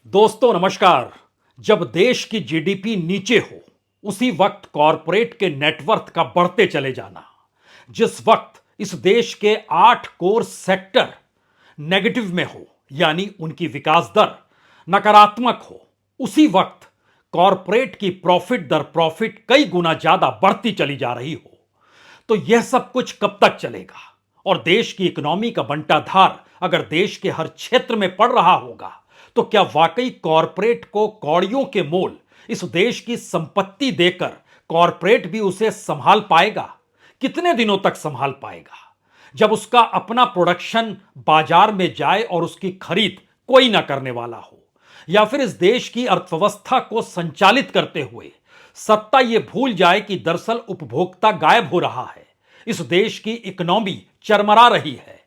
दोस्तों नमस्कार। जब देश की जीडीपी नीचे हो उसी वक्त कॉरपोरेट के नेटवर्थ का बढ़ते चले जाना, जिस वक्त इस देश के 8 कोर सेक्टर नेगेटिव में हो यानी उनकी विकास दर नकारात्मक हो, उसी वक्त कॉरपोरेट की प्रॉफिट कई गुना ज्यादा बढ़ती चली जा रही हो, तो यह सब कुछ कब तक चलेगा? और देश की इकोनॉमी का बंटाधार अगर देश के हर क्षेत्र में पड़ रहा होगा, तो क्या वाकई कॉरपोरेट को कौड़ियों के मोल इस देश की संपत्ति देकर कॉरपोरेट भी उसे संभाल पाएगा? कितने दिनों तक संभाल पाएगा जब उसका अपना प्रोडक्शन बाजार में जाए और उसकी खरीद कोई ना करने वाला हो? या फिर इस देश की अर्थव्यवस्था को संचालित करते हुए सत्ता यह भूल जाए कि दरअसल उपभोक्ता गायब हो रहा है, इस देश की इकोनॉमी चरमरा रही है?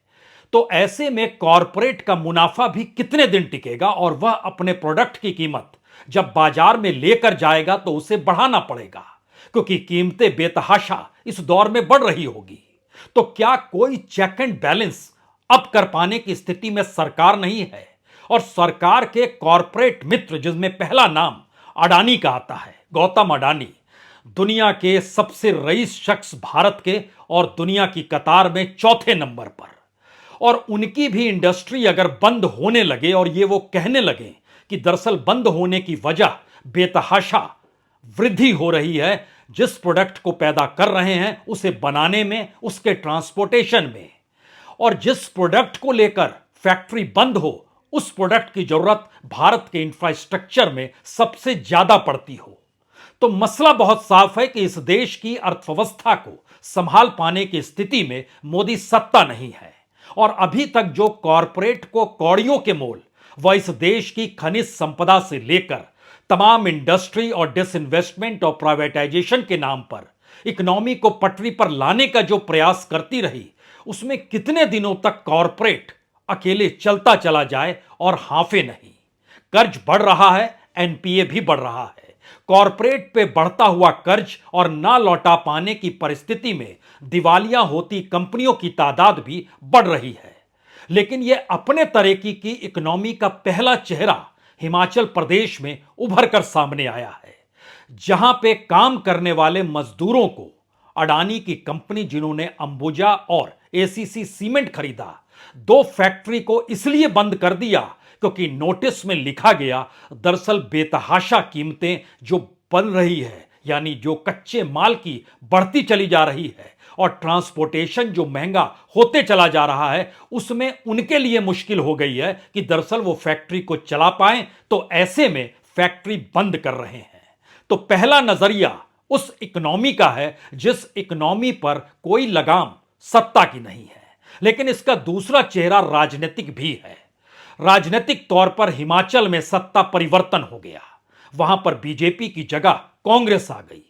तो ऐसे में कॉरपोरेट का मुनाफा भी कितने दिन टिकेगा और वह अपने प्रोडक्ट की कीमत जब बाजार में लेकर जाएगा तो उसे बढ़ाना पड़ेगा, क्योंकि कीमतें बेतहाशा इस दौर में बढ़ रही होगी। तो क्या कोई चेक एंड बैलेंस अब कर पाने की स्थिति में सरकार नहीं है? और सरकार के कॉरपोरेट मित्र, जिसमें पहला नाम अडानी का आता है, गौतम अडानी, दुनिया के सबसे रईस शख्स भारत के और दुनिया की कतार में चौथे नंबर पर, और उनकी भी इंडस्ट्री अगर बंद होने लगे और ये वो कहने लगे कि दरअसल बंद होने की वजह बेतहाशा वृद्धि हो रही है, जिस प्रोडक्ट को पैदा कर रहे हैं उसे बनाने में, उसके ट्रांसपोर्टेशन में, और जिस प्रोडक्ट को लेकर फैक्ट्री बंद हो उस प्रोडक्ट की जरूरत भारत के इंफ्रास्ट्रक्चर में सबसे ज्यादा पड़ती हो, तो मसला बहुत साफ है कि इस देश की अर्थव्यवस्था को संभाल पाने की स्थिति में मोदी सत्ता नहीं है। और अभी तक जो कॉरपोरेट को कौड़ियों के मोल वह इस देश की खनिज संपदा से लेकर तमाम इंडस्ट्री और डिसइन्वेस्टमेंट और प्राइवेटाइजेशन के नाम पर इकोनॉमी को पटरी पर लाने का जो प्रयास करती रही, उसमें कितने दिनों तक कॉरपोरेट अकेले चलता चला जाए और हाफे नहीं? कर्ज बढ़ रहा है, एनपीए भी बढ़ रहा है। कॉरपोरेट पे बढ़ता हुआ कर्ज और ना लौटा पाने की परिस्थिति में दिवालिया होती कंपनियों की तादाद भी बढ़ रही है। लेकिन यह अपने तरीके की इकोनॉमी का पहला चेहरा हिमाचल प्रदेश में उभर कर सामने आया है, जहां पे काम करने वाले मजदूरों को अडानी की कंपनी, जिन्होंने अंबुजा और एसीसी सीमेंट खरीदा, 2 फैक्ट्री को इसलिए बंद कर दिया क्योंकि नोटिस में लिखा गया दरअसल बेतहाशा कीमतें जो बन रही है, यानी जो कच्चे माल की बढ़ती चली जा रही है और ट्रांसपोर्टेशन जो महंगा होते चला जा रहा है, उसमें उनके लिए मुश्किल हो गई है कि दरअसल वो फैक्ट्री को चला पाएं, तो ऐसे में फैक्ट्री बंद कर रहे हैं। तो पहला नजरिया उस इकोनॉमी का है जिस इकोनॉमी पर कोई लगाम सत्ता की नहीं है। लेकिन इसका दूसरा चेहरा राजनीतिक भी है। राजनीतिक तौर पर हिमाचल में सत्ता परिवर्तन हो गया, वहां पर बीजेपी की जगह कांग्रेस आ गई,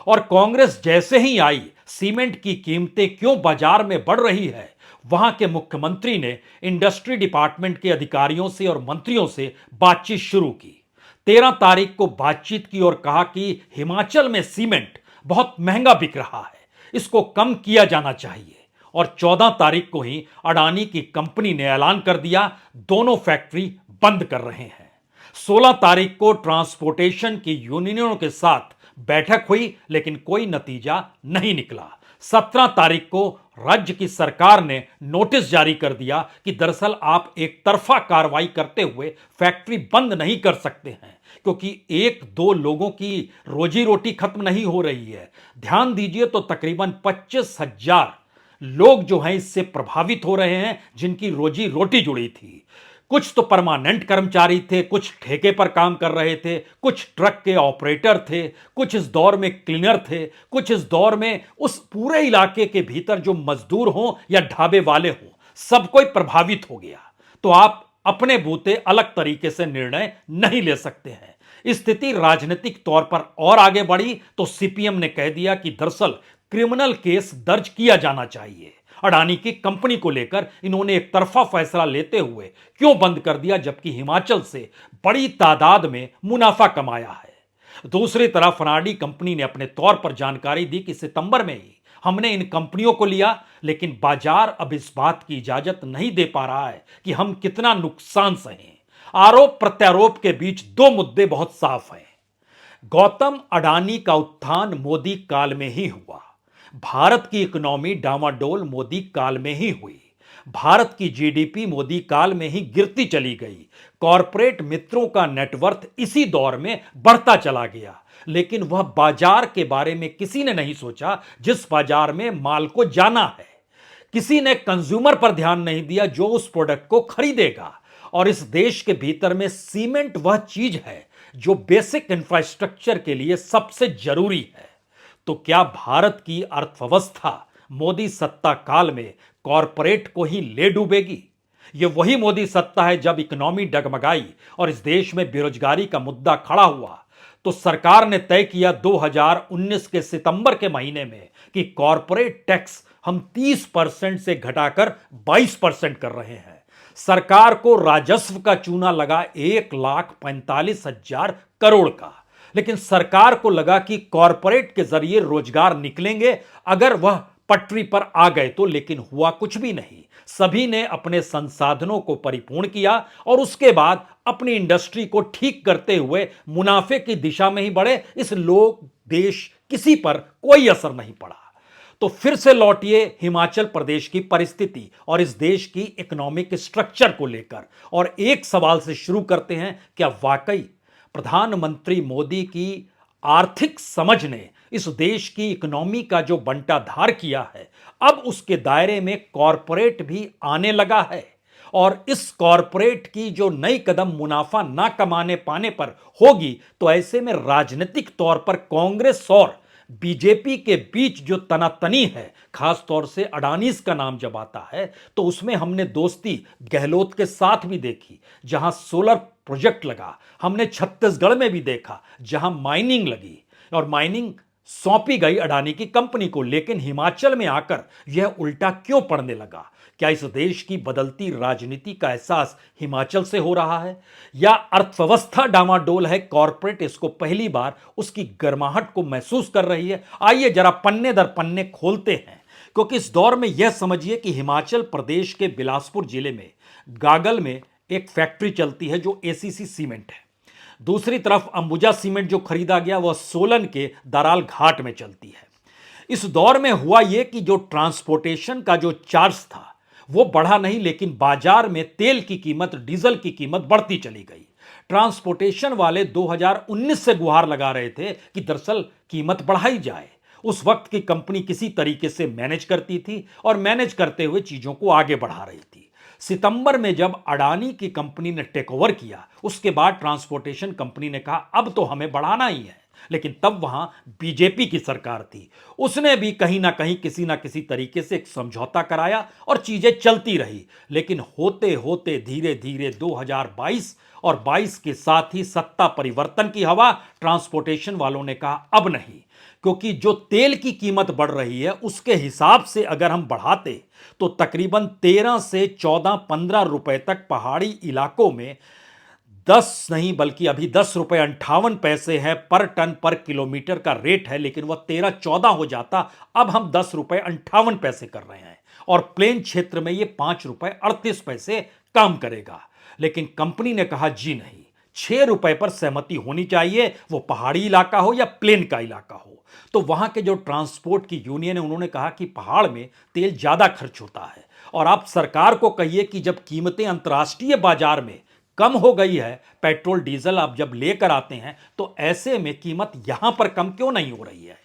और कांग्रेस जैसे ही आई, सीमेंट की कीमतें क्यों बाजार में बढ़ रही है, वहां के मुख्यमंत्री ने इंडस्ट्री डिपार्टमेंट के अधिकारियों से और मंत्रियों से बातचीत शुरू की। 13 तारीख को बातचीत की और कहा कि हिमाचल में सीमेंट बहुत महंगा बिक रहा है, इसको कम किया जाना चाहिए। और 14 तारीख को ही अडानी की कंपनी ने ऐलान कर दिया दोनों फैक्ट्री बंद कर रहे हैं। 16 तारीख को ट्रांसपोर्टेशन की यूनियनों के साथ बैठक हुई, लेकिन कोई नतीजा नहीं निकला। 17 तारीख को राज्य की सरकार ने नोटिस जारी कर दिया कि दरअसल आप एक तरफा कार्रवाई करते हुए फैक्ट्री बंद नहीं कर सकते हैं, क्योंकि 1-2 लोगों की रोजी रोटी खत्म नहीं हो रही है। ध्यान दीजिए तो तकरीबन 25,000 लोग जो हैं इससे प्रभावित हो रहे हैं, जिनकी रोजी रोटी जुड़ी थी। कुछ तो परमानेंट कर्मचारी थे, कुछ ठेके पर काम कर रहे थे, कुछ ट्रक के ऑपरेटर थे, कुछ इस दौर में क्लीनर थे, कुछ इस दौर में उस पूरे इलाके के भीतर जो मजदूर हों या ढाबे वाले हों, सब कोई प्रभावित हो गया। तो आप अपने बूते अलग तरीके से निर्णय नहीं ले सकते हैं। स्थिति राजनीतिक तौर पर और आगे बढ़ी तो सीपीएम ने कह दिया कि दरअसल क्रिमिनल केस दर्ज किया जाना चाहिए। अडानी की कंपनी को लेकर इन्होंने एक तरफा फैसला लेते हुए क्यों बंद कर दिया, जबकि हिमाचल से बड़ी तादाद में मुनाफा कमाया है। दूसरी तरफ अडानी कंपनी ने अपने तौर पर जानकारी दी कि सितंबर में ही हमने इन कंपनियों को लिया, लेकिन बाजार अब इस बात की इजाजत नहीं दे पा रहा है कि हम कितना नुकसान सहें। आरोप प्रत्यारोप के बीच दो मुद्दे बहुत साफ हैं। गौतम अडानी का उत्थान मोदी काल में ही हुआ। भारत की इकोनॉमी डामाडोल मोदी काल में ही हुई। भारत की जीडीपी मोदी काल में ही गिरती चली गई। कॉरपोरेट मित्रों का नेटवर्थ इसी दौर में बढ़ता चला गया। लेकिन वह बाजार के बारे में किसी ने नहीं सोचा जिस बाजार में माल को जाना है। किसी ने कंज्यूमर पर ध्यान नहीं दिया जो उस प्रोडक्ट को खरीदेगा। और इस देश के भीतर में सीमेंट वह चीज है जो बेसिक इंफ्रास्ट्रक्चर के लिए सबसे जरूरी है। तो क्या भारत की अर्थव्यवस्था मोदी सत्ता काल में कॉरपोरेट को ही ले डूबेगी? यह वही मोदी सत्ता है जब इकोनॉमी डगमगाई और इस देश में बेरोजगारी का मुद्दा खड़ा हुआ तो सरकार ने तय किया 2019 के सितंबर के महीने में कि कॉरपोरेट टैक्स हम 30% से घटाकर 22% कर रहे हैं। सरकार को राजस्व का चूना लगा 1,45,000 करोड़ का। लेकिन सरकार को लगा कि कॉरपोरेट के जरिए रोजगार निकलेंगे अगर वह पटरी पर आ गए तो, लेकिन हुआ कुछ भी नहीं। सभी ने अपने संसाधनों को परिपूर्ण किया और उसके बाद अपनी इंडस्ट्री को ठीक करते हुए मुनाफे की दिशा में ही बढ़े। इस लोग देश किसी पर कोई असर नहीं पड़ा। तो फिर से लौटिए हिमाचल प्रदेश की परिस्थिति और इस देश की इकोनॉमिक स्ट्रक्चर को लेकर और एक सवाल से शुरू करते हैं, क्या वाकई प्रधानमंत्री मोदी की आर्थिक समझ ने इस देश की इकोनॉमी का जो बंटाधार किया है अब उसके दायरे में कॉरपोरेट भी आने लगा है? और इस कॉरपोरेट की जो नई कदम मुनाफा ना कमाने पाने पर होगी तो ऐसे में राजनीतिक तौर पर कांग्रेस और बीजेपी के बीच जो तनातनी है, खास तौर से अडानीज का नाम जब आता है तो उसमें हमने दोस्ती गहलोत के साथ भी देखी जहां सोलर प्रोजेक्ट लगा। हमने छत्तीसगढ़ में भी देखा जहां माइनिंग लगी और माइनिंग सौंपी गई अडानी की कंपनी को। लेकिन हिमाचल में आकर यह उल्टा क्यों पड़ने लगा? क्या इस देश की बदलती राजनीति का एहसास हिमाचल से हो रहा है या अर्थव्यवस्था डामाडोल है, कॉरपोरेट इसको पहली बार उसकी गर्माहट को महसूस कर रही है? आइए जरा पन्ने दर पन्ने खोलते हैं, क्योंकि इस दौर में यह समझिए कि हिमाचल प्रदेश के बिलासपुर जिले में गागल में एक फैक्ट्री चलती है जो एसीसी सीमेंट है। दूसरी तरफ अंबुजा सीमेंट जो खरीदा गया वह सोलन के दराल घाट में चलती है। इस दौर में हुआ यह कि जो ट्रांसपोर्टेशन का जो चार्ज था वो बढ़ा नहीं, लेकिन बाजार में तेल की कीमत, डीजल की कीमत बढ़ती चली गई। ट्रांसपोर्टेशन वाले 2019 से गुहार लगा रहे थे कि दरअसल कीमत बढ़ाई जाए। उस वक्त की कंपनी किसी तरीके से मैनेज करती थी और मैनेज करते हुए चीजों को आगे बढ़ा रही थी। सितंबर में जब अडानी की कंपनी ने टेक ओवर किया उसके बाद ट्रांसपोर्टेशन कंपनी ने कहा अब तो हमें बढ़ाना ही है। लेकिन तब वहां बीजेपी की सरकार थी, उसने भी कहीं ना कहीं किसी ना किसी तरीके से एक समझौता कराया और चीजें चलती रही। लेकिन होते होते धीरे धीरे 2022 और 22 के साथ ही सत्ता परिवर्तन की हवा, ट्रांसपोर्टेशन वालों ने कहा अब नहीं, क्योंकि जो तेल की कीमत बढ़ रही है उसके हिसाब से अगर हम बढ़ाते तो तकरीबन 13 से 14-15 रुपए तक पहाड़ी इलाकों में 10 नहीं बल्कि अभी 10 रुपए 58 पैसे है पर टन पर किलोमीटर का रेट है, लेकिन वह 13-14 हो जाता। अब हम 10 रुपए 58 पैसे कर रहे हैं और प्लेन क्षेत्र में यह 5 रुपए 38 पैसे काम करेगा। लेकिन कंपनी ने कहा जी नहीं, 6 रुपए पर सहमति होनी चाहिए, वो पहाड़ी इलाका हो या प्लेन का इलाका हो। तो वहां के जो ट्रांसपोर्ट की यूनियन है उन्होंने कहा कि पहाड़ में तेल ज्यादा खर्च होता है और आप सरकार को कहिए कि जब कीमतें अंतर्राष्ट्रीय बाजार में कम हो गई है, पेट्रोल डीजल आप जब लेकर आते हैं तो ऐसे में कीमत यहां पर कम क्यों नहीं हो रही है?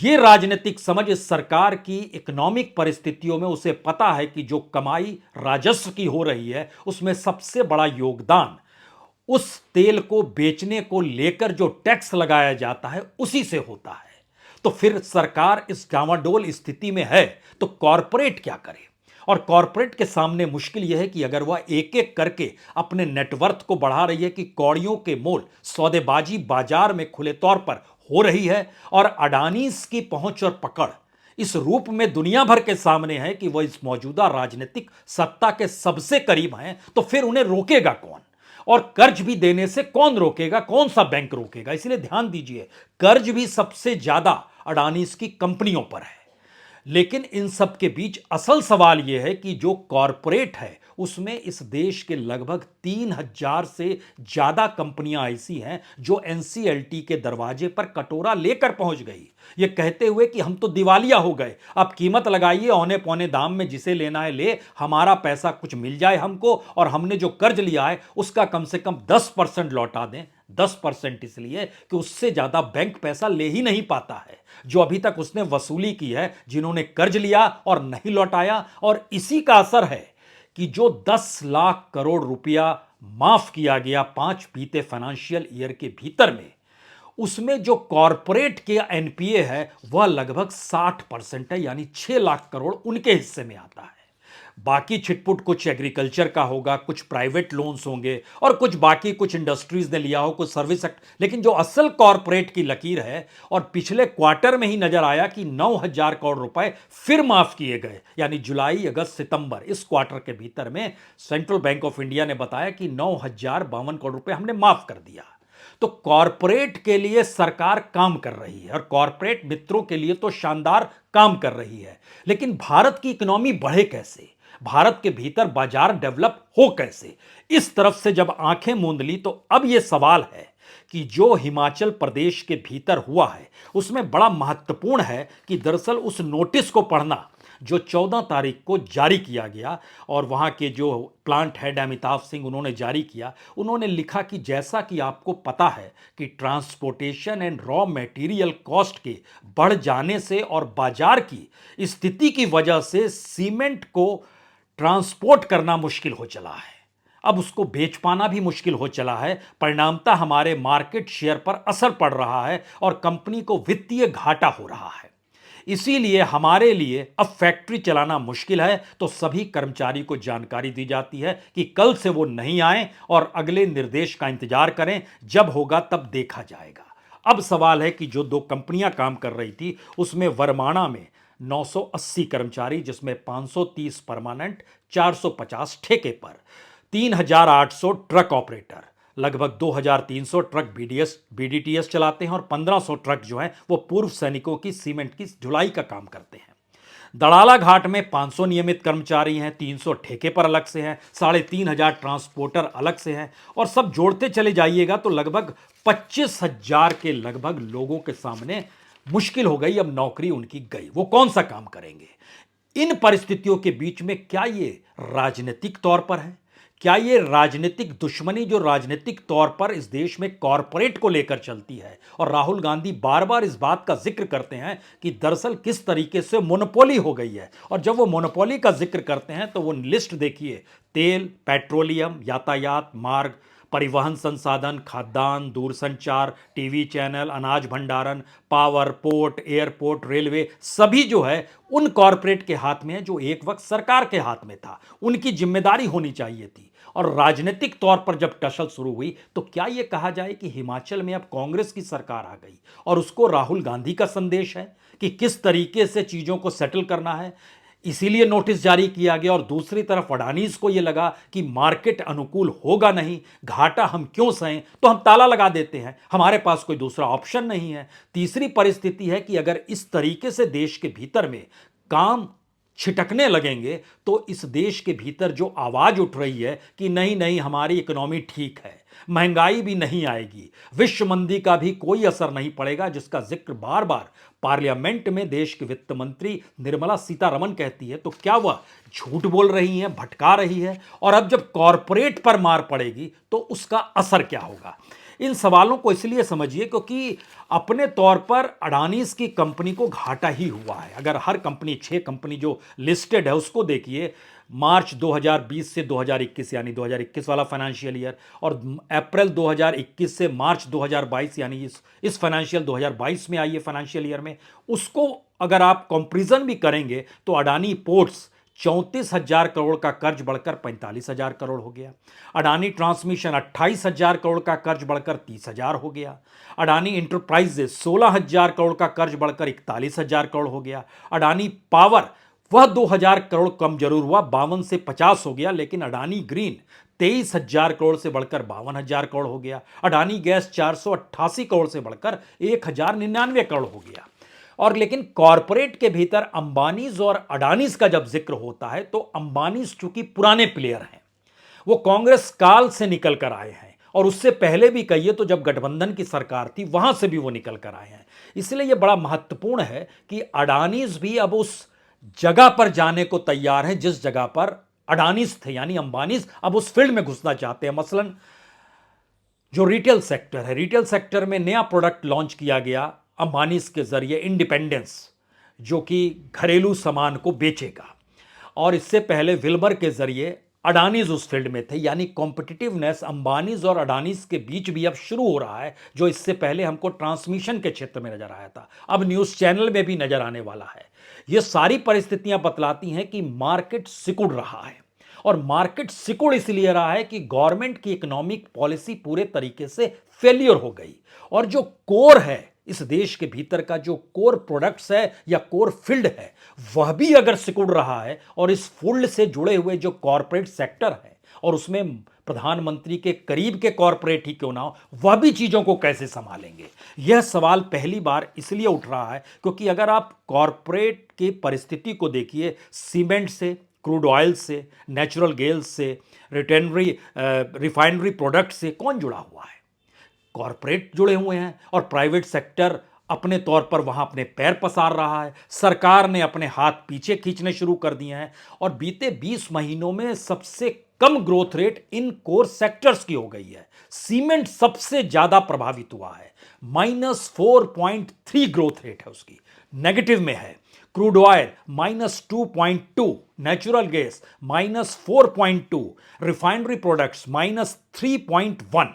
यह राजनीतिक समझ इस सरकार की इकोनॉमिक परिस्थितियों में उसे पता है कि जो कमाई राजस्व की हो रही है उसमें सबसे बड़ा योगदान उस तेल को बेचने को लेकर जो टैक्स लगाया जाता है उसी से होता है। तो फिर सरकार इस डामाडोल स्थिति में है तो कॉरपोरेट क्या करे? और कॉरपोरेट के सामने मुश्किल यह है कि अगर वह एक एक करके अपने नेटवर्थ को बढ़ा रही है कि कौड़ियों के मोल सौदेबाजी बाजार में खुले तौर पर हो रही है और अडानीज की पहुंच और पकड़ इस रूप में दुनिया भर के सामने है कि वह इस मौजूदा राजनीतिक सत्ता के सबसे करीब हैं, तो फिर उन्हें रोकेगा कौन? और कर्ज भी देने से कौन रोकेगा? कौन सा बैंक रोकेगा? इसलिए ध्यान दीजिए, कर्ज भी सबसे ज्यादा अडानीज की कंपनियों पर है। लेकिन इन सब के बीच असल सवाल यह है कि जो कॉरपोरेट है उसमें इस देश के लगभग 3,000 से ज्यादा कंपनियां ऐसी हैं जो एनसीएलटी के दरवाजे पर कटोरा लेकर पहुंच गई, ये कहते हुए कि हम तो दिवालिया हो गए, अब कीमत लगाइए औने पौने दाम में, जिसे लेना है ले, हमारा पैसा कुछ मिल जाए हमको, और हमने जो कर्ज लिया है उसका कम से कम 10% लौटा दें। 10% इसलिए कि उससे ज्यादा बैंक पैसा ले ही नहीं पाता है जो अभी तक उसने वसूली की है, जिन्होंने कर्ज लिया और नहीं लौटाया। और इसी का असर है कि जो 10 लाख करोड़ रुपया माफ किया गया 5 बीते फाइनेंशियल ईयर के भीतर में, उसमें जो कॉरपोरेट के एनपीए है वह लगभग 60% है, यानी 6 लाख करोड़ उनके हिस्से में आता है। बाकी छिटपुट कुछ एग्रीकल्चर का होगा, कुछ प्राइवेट लोन्स होंगे, और कुछ बाकी कुछ इंडस्ट्रीज ने लिया हो, कुछ सर्विस सेक्टर। लेकिन जो असल कॉरपोरेट की लकीर है, और पिछले क्वार्टर में ही नजर आया कि 9,000 करोड़ रुपए फिर माफ किए गए, यानी जुलाई अगस्त सितंबर इस क्वार्टर के भीतर में सेंट्रल बैंक ऑफ इंडिया ने बताया कि 9,052 करोड़ रुपए हमने माफ कर दिया। तो कॉरपोरेट के लिए सरकार काम कर रही है, और कॉरपोरेट मित्रों के लिए तो शानदार काम कर रही है। लेकिन भारत की इकोनॉमी बढ़े कैसे, भारत के भीतर बाजार डेवलप हो कैसे, इस तरफ से जब आंखें मूंद ली तो अब यह सवाल है कि जो हिमाचल प्रदेश के भीतर हुआ है उसमें बड़ा महत्वपूर्ण है कि दरअसल उस नोटिस को पढ़ना जो 14 तारीख को जारी किया गया, और वहाँ के जो प्लांट हेड अमिताभ सिंह उन्होंने जारी किया, उन्होंने लिखा कि जैसा कि आपको पता है कि transportation and raw material cost के बढ़ जाने से और बाजार की स्थिति की वजह से सीमेंट को ट्रांसपोर्ट करना मुश्किल हो चला है, अब उसको बेच पाना भी मुश्किल हो चला है। परिणामतः हमारे मार्केट शेयर पर असर पड़ रहा है और कंपनी को वित्तीय घाटा हो रहा है। इसीलिए हमारे लिए अब फैक्ट्री चलाना मुश्किल है, तो सभी कर्मचारी को जानकारी दी जाती है कि कल से वो नहीं आए और अगले निर्देश का इंतजार करें, जब होगा तब देखा जाएगा। अब सवाल है कि जो 2 कंपनियां काम कर रही थी उसमें वरमाणा में 980 कर्मचारी, जिसमें 530 परमानेंट, 450 ठेके पर, 3,800 ट्रक ऑपरेटर, लगभग 2,300 ट्रक बीडीटीएस चलाते हैं, और 1,500 ट्रक जो हैं वो पूर्व सैनिकों की सीमेंट की ढुलाई का काम करते हैं। दड़ाला घाट में 500 नियमित कर्मचारी हैं, 300 ठेके पर अलग से हैं, 3,500 ट्रांसपोर्टर अलग से हैं, और सब जोड़ते चले जाइएगा तो लगभग 25,000 के लगभग लोगों के सामने मुश्किल हो गई, अब नौकरी उनकी गई, वो कौन सा काम करेंगे। इन परिस्थितियों के बीच में क्या ये राजनीतिक तौर पर है, क्या ये राजनीतिक दुश्मनी जो राजनीतिक तौर पर इस देश में कॉरपोरेट को लेकर चलती है, और राहुल गांधी बार बार इस बात का जिक्र करते हैं कि दरअसल किस तरीके से मोनोपोली हो गई है, और जब वो मोनोपोली का जिक्र करते हैं तो वो लिस्ट देखिए, तेल, पेट्रोलियम, यातायात मार्ग, परिवहन संसाधन, खाद्यान्न, दूरसंचार, टीवी चैनल, अनाज भंडारण, पावर, पोर्ट, एयरपोर्ट, रेलवे, सभी जो है उन कॉरपोरेट के हाथ में है जो एक वक्त सरकार के हाथ में था, उनकी जिम्मेदारी होनी चाहिए थी। और राजनीतिक तौर पर जब टसल शुरू हुई तो क्या यह कहा जाए कि हिमाचल में अब कांग्रेस की सरकार आ गई और उसको राहुल गांधी का संदेश है कि किस तरीके से चीजों को सेटल करना है, इसीलिए नोटिस जारी किया गया। और दूसरी तरफ अडानीज को यह लगा कि मार्केट अनुकूल होगा नहीं, घाटा हम क्यों सहें, तो हम ताला लगा देते हैं, हमारे पास कोई दूसरा ऑप्शन नहीं है। तीसरी परिस्थिति है कि अगर इस तरीके से देश के भीतर में काम छिटकने लगेंगे तो इस देश के भीतर जो आवाज उठ रही है कि नहीं नहीं हमारी इकोनॉमी ठीक है, महंगाई भी नहीं आएगी, विश्व मंदी का भी कोई असर नहीं पड़ेगा, जिसका जिक्र बार बार पार्लियामेंट में देश के वित्त मंत्री निर्मला सीतारमण कहती है, तो क्या वह झूठ बोल रही हैं, भटका रही है? और अब जब कॉरपोरेट पर मार पड़ेगी तो उसका असर क्या होगा? इन सवालों को इसलिए समझिए क्योंकि अपने तौर पर अडानीज की कंपनी को घाटा ही हुआ है। अगर हर कंपनी, 6 कंपनी जो लिस्टेड है उसको देखिए, मार्च 2020 से 2021 यानी 2021 वाला फाइनेंशियल ईयर, और अप्रैल 2021 से मार्च 2022 यानी इस फाइनेंशियल 2022 में आई है फाइनेंशियल ईयर में, उसको अगर आप कंपैरिजन भी करेंगे तो अडानी पोर्ट्स 34,000 करोड़ का कर्ज बढ़कर 45,000 करोड़ हो गया, अडानी ट्रांसमिशन 28,000 करोड़ का कर्ज बढ़कर 30,000 हो गया, अडानी इंटरप्राइजेज 16,000 करोड़ का कर्ज बढ़कर 41,000 करोड़ हो गया, अडानी पावर वह 2,000 करोड़ कम जरूर हुआ, 52 से 50 हो गया, लेकिन अडानी ग्रीन 23,000 करोड़ से बढ़कर 52,000 करोड़ हो गया, अडानी गैस 488 करोड़ से बढ़कर 1,099 करोड़ हो गया। और लेकिन कॉरपोरेट के भीतर अंबानीज और अडानीज का जब जिक्र होता है तो अंबानीज चूंकि पुराने प्लेयर हैं, वो कांग्रेस काल से निकल कर आए हैं और उससे पहले भी कहिए तो जब गठबंधन की सरकार थी वहां से भी वो निकल कर आए हैं। इसलिए यह बड़ा महत्वपूर्ण है कि अडानीज भी अब उस जगह पर जाने को तैयार हैं जिस जगह पर अडानीज थे, यानी अंबानीज अब उस फील्ड में घुसना चाहते हैं। मसलन जो रिटेल सेक्टर है, रिटेल सेक्टर में नया प्रोडक्ट लॉन्च किया गया अंबानीज के जरिए, इंडिपेंडेंस, जो कि घरेलू सामान को बेचेगा। और इससे पहले विल्मर के जरिए अडानीज उस फील्ड में थे, यानी कॉम्पिटिटिवनेस अंबानीज और अडानीज के बीच भी अब शुरू हो रहा है, जो इससे पहले हमको ट्रांसमिशन के क्षेत्र में नजर आया था, अब न्यूज चैनल में भी नजर आने वाला है। ये सारी परिस्थितियां बतलाती हैं कि मार्केट सिकुड़ रहा है, और मार्केट सिकुड़ इसलिए रहा है कि गवर्नमेंट की इकोनॉमिक पॉलिसी पूरे तरीके से फेलियर हो गई, और जो कोर है इस देश के भीतर का, जो कोर प्रोडक्ट्स है या कोर फील्ड है, वह भी अगर सिकुड़ रहा है, और इस फील्ड से जुड़े हुए जो कॉरपोरेट सेक्टर है और उसमें प्रधानमंत्री के करीब के कॉरपोरेट ही क्यों ना हो, वह भी चीजों को कैसे संभालेंगे? यह सवाल पहली बार इसलिए उठ रहा है क्योंकि अगर आप कॉरपोरेट की परिस्थिति को देखिए, सीमेंट से, क्रूड ऑयल से, नेचुरल गैस से, रिफाइनरी प्रोडक्ट से कौन जुड़ा हुआ है? कॉरपोरेट जुड़े हुए हैं, और प्राइवेट सेक्टर अपने तौर पर वहां अपने पैर पसार रहा है। सरकार ने अपने हाथ पीछे खींचने शुरू कर दिए हैं, और बीते 20 महीनों में सबसे कम growth rate in core sectors की हो गई है। सीमेंट सबसे ज्यादा प्रभावित हुआ है, -4.3 ग्रोथ रेट है उसकी, नेगेटिव में है। Crude oil -2.2, natural gas -4.2, refinery products -3.1।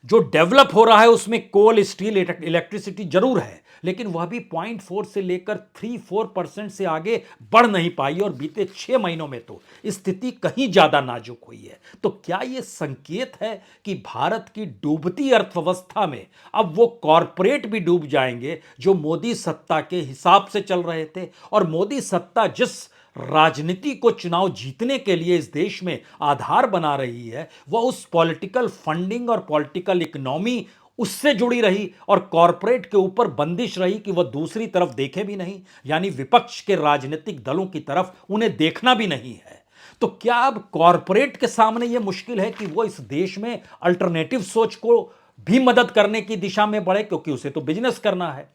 जो डेवलप हो रहा है उसमें कोल, स्टील, इलेक्ट्रिसिटी जरूर है, लेकिन वह भी 0.4 से लेकर 3-4% से आगे बढ़ नहीं पाई, और बीते 6 महीनों में तो स्थिति कहीं ज्यादा नाजुक हुई है। तो क्या यह संकेत है कि भारत की डूबती अर्थव्यवस्था में अब वो कॉरपोरेट भी डूब जाएंगे जो मोदी सत्ता के हिसाब से चल रहे थे? और मोदी सत्ता जिस राजनीति को चुनाव जीतने के लिए इस देश में आधार बना रही है, वह उस पॉलिटिकल फंडिंग और पॉलिटिकल इकोनॉमी उससे जुड़ी रही, और कॉरपोरेट के ऊपर बंदिश रही कि वह दूसरी तरफ देखे भी नहीं, यानी विपक्ष के राजनीतिक दलों की तरफ उन्हें देखना भी नहीं है। तो क्या अब कॉरपोरेट के सामने यह मुश्किल है कि वो इस देश में अल्टरनेटिव सोच को भी मदद करने की दिशा में बढ़े, क्योंकि उसे तो बिजनेस करना है?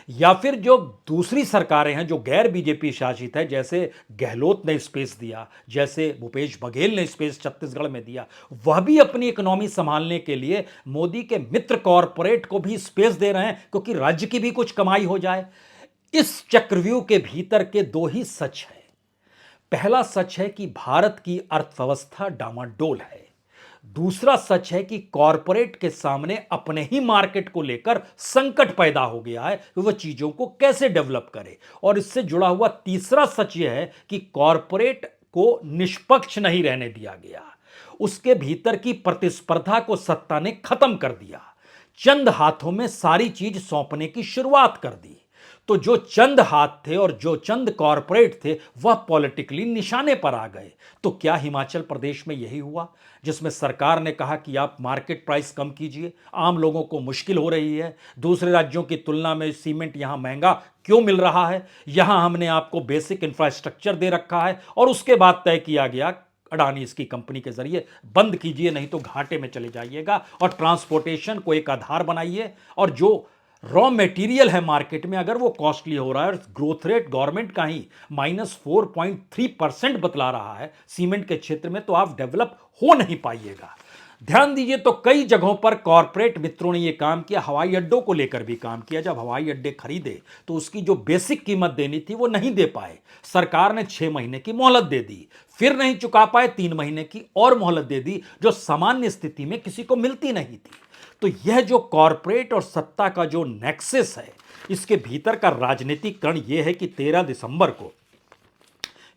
या फिर जो दूसरी सरकारें हैं जो गैर बीजेपी शासित है, जैसे गहलोत ने स्पेस दिया, जैसे भूपेश बघेल ने स्पेस छत्तीसगढ़ में दिया, वह भी अपनी इकोनॉमी संभालने के लिए मोदी के मित्र कॉरपोरेट को भी स्पेस दे रहे हैं, क्योंकि राज्य की भी कुछ कमाई हो जाए। इस चक्रव्यूह के भीतर के दो ही सच है। पहला सच है कि भारत की अर्थव्यवस्था डामाडोल है। दूसरा सच है कि कॉरपोरेट के सामने अपने ही मार्केट को लेकर संकट पैदा हो गया है कि वह चीजों को कैसे डेवलप करे। और इससे जुड़ा हुआ तीसरा सच यह है कि कॉरपोरेट को निष्पक्ष नहीं रहने दिया गया, उसके भीतर की प्रतिस्पर्धा को सत्ता ने खत्म कर दिया, चंद हाथों में सारी चीज सौंपने की शुरुआत कर दी। तो जो चंद हाथ थे और जो चंद कॉरपोरेट थे वह पॉलिटिकली निशाने पर आ गए। तो क्या हिमाचल प्रदेश में यही हुआ, जिसमें सरकार ने कहा कि आप मार्केट प्राइस कम कीजिए, आम लोगों को मुश्किल हो रही है, दूसरे राज्यों की तुलना में सीमेंट यहां महंगा क्यों मिल रहा है, यहां हमने आपको बेसिक इंफ्रास्ट्रक्चर दे रखा है, और उसके बाद तय किया गया अडानी इसकी कंपनी के जरिए बंद कीजिए, नहीं तो घाटे में चले जाइएगा, और ट्रांसपोर्टेशन को एक आधार बनाइए, और जो रॉ मटेरियल है मार्केट में अगर वो कॉस्टली हो रहा है, और ग्रोथ रेट गवर्नमेंट का ही -4.3% बतला रहा है सीमेंट के क्षेत्र में, तो आप डेवलप हो नहीं पाइएगा। ध्यान दीजिए, तो कई जगहों पर कॉरपोरेट मित्रों ने यह काम किया, हवाई अड्डों को लेकर भी काम किया। जब हवाई अड्डे खरीदे तो उसकी जो बेसिक कीमत देनी थी वो नहीं दे पाए, सरकार ने 6 महीने की मोहलत दे दी, फिर नहीं चुका पाए, 3 महीने की और मोहलत दे दी, जो सामान्य स्थिति में किसी को मिलती नहीं थी। तो यह जो कॉरपोरेट और सत्ता का जो नेक्सस है, इसके भीतर का राजनीतिकरण यह है कि 13 दिसंबर को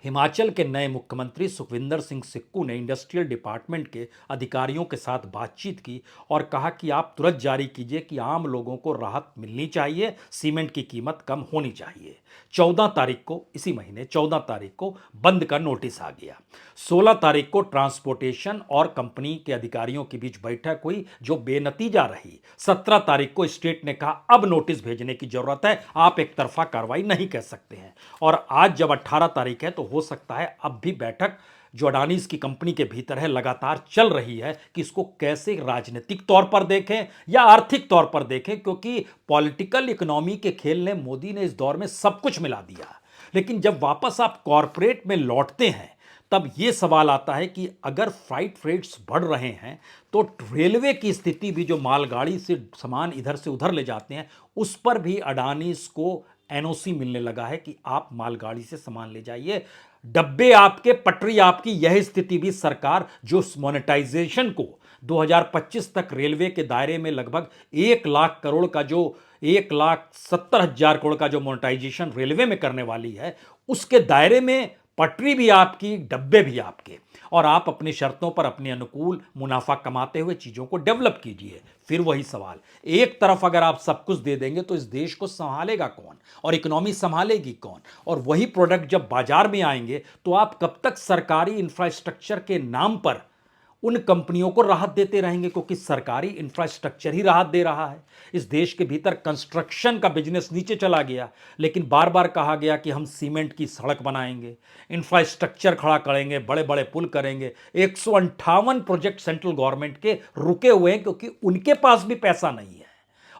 हिमाचल के नए मुख्यमंत्री सुखविंदर सिंह सुक्खू ने इंडस्ट्रियल डिपार्टमेंट के अधिकारियों के साथ बातचीत की और कहा कि आप तुरंत जारी कीजिए कि आम लोगों को राहत मिलनी चाहिए, सीमेंट की कीमत कम होनी चाहिए। 14 तारीख को, इसी महीने 14 तारीख को बंद का नोटिस आ गया। 16 तारीख को ट्रांसपोर्टेशन और कंपनी के अधिकारियों के बीच बैठक हुई जो बेनतीजा रही। 17 तारीख को स्टेट ने कहा अब नोटिस भेजने की जरूरत है, आप एक तरफा कार्रवाई नहीं कर सकते हैं। और आज जब 18 तारीख है तो हो सकता है अब भी बैठक जो अडानीज की कंपनी के भीतर है लगातार चल रही है कि इसको कैसे राजनीतिक तौर पर देखें या आर्थिक तौर पर देखें, क्योंकि पॉलिटिकल इकोनॉमी के खेल ने मोदी ने इस दौर में सब कुछ मिला दिया। लेकिन जब वापस आप कॉरपोरेट में लौटते हैं तब यह सवाल आता है कि अगर फ्राइट रेट्स बढ़ रहे हैं तो रेलवे की स्थिति भी, जो मालगाड़ी से सामान इधर से उधर ले जाते हैं, उस पर भी अडानीज को एनओसी मिलने लगा है कि आप मालगाड़ी से सामान ले जाइए, डब्बे आपके, पटरी आपकी। यह स्थिति भी सरकार जो मोनेटाइजेशन को 2025 तक रेलवे के दायरे में लगभग 1 लाख करोड़ का, जो 1,70,000 करोड़ का जो मोनेटाइजेशन रेलवे में करने वाली है, उसके दायरे में पटरी भी आपकी, डब्बे भी आपके, और आप अपनी शर्तों पर अपने अनुकूल मुनाफा कमाते हुए चीजों को डेवलप कीजिए। फिर वही सवाल, एक तरफ अगर आप सब कुछ दे देंगे तो इस देश को संभालेगा कौन और इकोनॉमी संभालेगी कौन? और वही प्रोडक्ट जब बाजार में आएंगे तो आप कब तक सरकारी इंफ्रास्ट्रक्चर के नाम पर उन कंपनियों को राहत देते रहेंगे, क्योंकि सरकारी इंफ्रास्ट्रक्चर ही राहत दे रहा है। इस देश के भीतर कंस्ट्रक्शन का बिजनेस नीचे चला गया, लेकिन बार बार कहा गया कि हम सीमेंट की सड़क बनाएंगे, इंफ्रास्ट्रक्चर खड़ा करेंगे, बड़े बड़े पुल करेंगे। 158 प्रोजेक्ट सेंट्रल गवर्नमेंट के रुके हुए हैं क्योंकि उनके पास भी पैसा नहीं है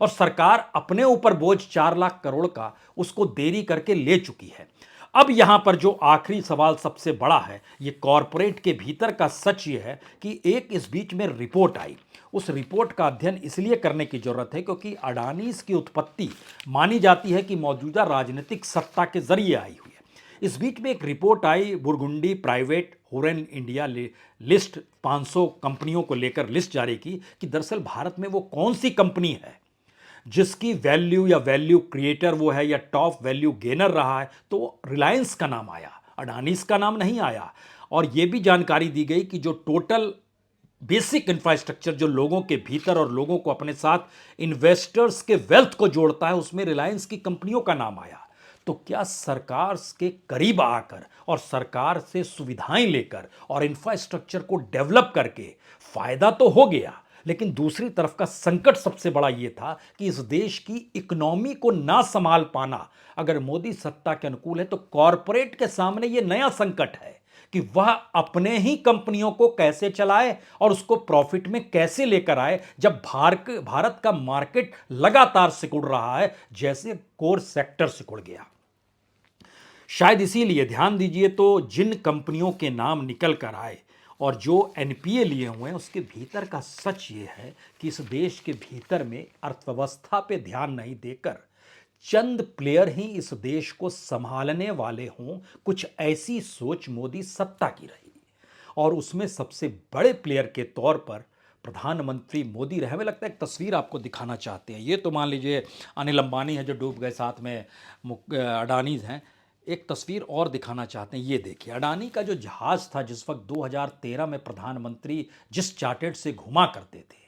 और सरकार अपने ऊपर बोझ 4 लाख करोड़ का उसको देरी करके ले चुकी है। अब यहां पर जो आखिरी सवाल सबसे बड़ा है, ये कॉरपोरेट के भीतर का सच ये है कि एक इस बीच में रिपोर्ट आई। उस रिपोर्ट का अध्ययन इसलिए करने की जरूरत है क्योंकि अडानीज की उत्पत्ति मानी जाती है कि मौजूदा राजनीतिक सत्ता के जरिए आई हुई है। इस बीच में एक रिपोर्ट आई, बुरगुंडी प्राइवेट हॉरेन इंडिया लिस्ट 500 कंपनियों को लेकर लिस्ट जारी की कि दरअसल भारत में वो कौन सी कंपनी है जिसकी वैल्यू या वैल्यू क्रिएटर वो है या टॉप वैल्यू गेनर रहा है। तो रिलायंस का नाम आया, अडानीज का नाम नहीं आया। और यह भी जानकारी दी गई कि जो टोटल बेसिक इंफ्रास्ट्रक्चर जो लोगों के भीतर और लोगों को अपने साथ इन्वेस्टर्स के वेल्थ को जोड़ता है, उसमें रिलायंस की कंपनियों का नाम आया। तो क्या सरकार के करीब आकर और सरकार से सुविधाएं लेकर और इंफ्रास्ट्रक्चर को डेवलप करके फायदा तो हो गया, लेकिन दूसरी तरफ का संकट सबसे बड़ा यह था कि इस देश की इकोनॉमी को ना संभाल पाना। अगर मोदी सत्ता के अनुकूल है तो कॉरपोरेट के सामने यह नया संकट है कि वह अपने ही कंपनियों को कैसे चलाए और उसको प्रॉफिट में कैसे लेकर आए, जब भारत का मार्केट लगातार सिकुड़ रहा है जैसे कोर सेक्टर सिकुड़ गया। शायद इसीलिए ध्यान दीजिए तो जिन कंपनियों के नाम निकल कर आए और जो एनपीए लिए हुए हैं, उसके भीतर का सच ये है कि इस देश के भीतर में अर्थव्यवस्था पे ध्यान नहीं देकर चंद प्लेयर ही इस देश को संभालने वाले हों, कुछ ऐसी सोच मोदी सत्ता की रही। और उसमें सबसे बड़े प्लेयर के तौर पर प्रधानमंत्री मोदी रहे। हमें लगता है एक तस्वीर आपको दिखाना चाहते हैं। ये तो मान लीजिए अनिल अंबानी है जो डूब गए, साथ में अडानीज हैं। एक तस्वीर और दिखाना चाहते हैं, ये देखिए। अडानी का जो जहाज़ था जिस वक्त 2013 में प्रधानमंत्री जिस चार्टेड से घुमा करते थे,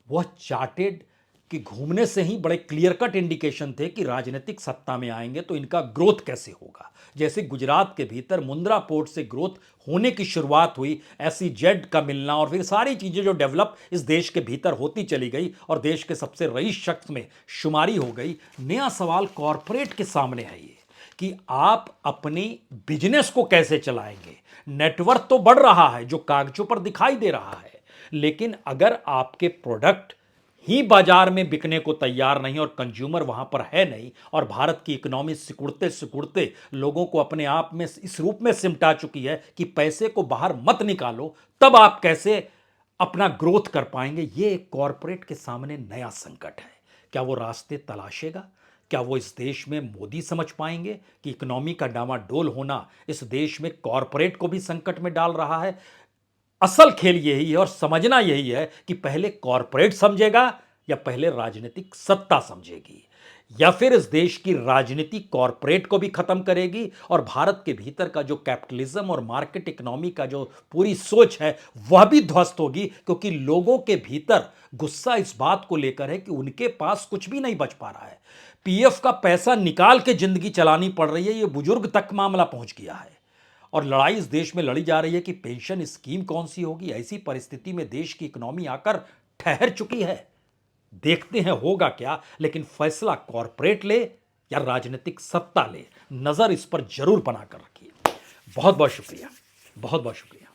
वह चार्टेड कि घूमने से ही बड़े क्लियर कट इंडिकेशन थे कि राजनीतिक सत्ता में आएंगे तो इनका ग्रोथ कैसे होगा। जैसे गुजरात के भीतर मुंद्रा पोर्ट से ग्रोथ होने की शुरुआत हुई, SEZ का मिलना और फिर सारी चीजें जो डेवलप इस देश के भीतर होती चली गई और देश के सबसे रईस शख्स में शुमारी हो गई। नया सवाल कॉरपोरेट के सामने है ये कि आप अपने बिजनेस को कैसे चलाएंगे। नेटवर्क तो बढ़ रहा है जो कागजों पर दिखाई दे रहा है, लेकिन अगर आपके प्रोडक्ट ही बाजार में बिकने को तैयार नहीं और कंज्यूमर वहां पर है नहीं और भारत की इकोनॉमी सिकुड़ते सिकुड़ते लोगों को अपने आप में इस रूप में सिमटा चुकी है कि पैसे को बाहर मत निकालो, तब आप कैसे अपना ग्रोथ कर पाएंगे। ये एक कॉरपोरेट के सामने नया संकट है। क्या वो रास्ते तलाशेगा? क्या वो इस देश में मोदी समझ पाएंगे कि इकोनॉमी का डामाडोल होना इस देश में कॉरपोरेट को भी संकट में डाल रहा है? असल खेल यही है और समझना यही है कि पहले कॉरपोरेट समझेगा या पहले राजनीतिक सत्ता समझेगी। या फिर इस देश की राजनीति कॉरपोरेट को भी खत्म करेगी और भारत के भीतर का जो कैपिटलिज्म और मार्केट इकोनॉमी का जो पूरी सोच है वह भी ध्वस्त होगी, क्योंकि लोगों के भीतर गुस्सा इस बात को लेकर है कि उनके पास कुछ भी नहीं बच पा रहा है। पीएफ का पैसा निकाल के जिंदगी चलानी पड़ रही है, ये बुजुर्ग तक मामला पहुंच गया है। और लड़ाई इस देश में लड़ी जा रही है कि पेंशन स्कीम कौन सी होगी। ऐसी परिस्थिति में देश की इकोनॉमी आकर ठहर चुकी है। देखते हैं होगा क्या, लेकिन फैसला कॉरपोरेट ले या राजनीतिक सत्ता ले, नजर इस पर जरूर बनाकर रखिए। बहुत बहुत शुक्रिया, बहुत बहुत शुक्रिया।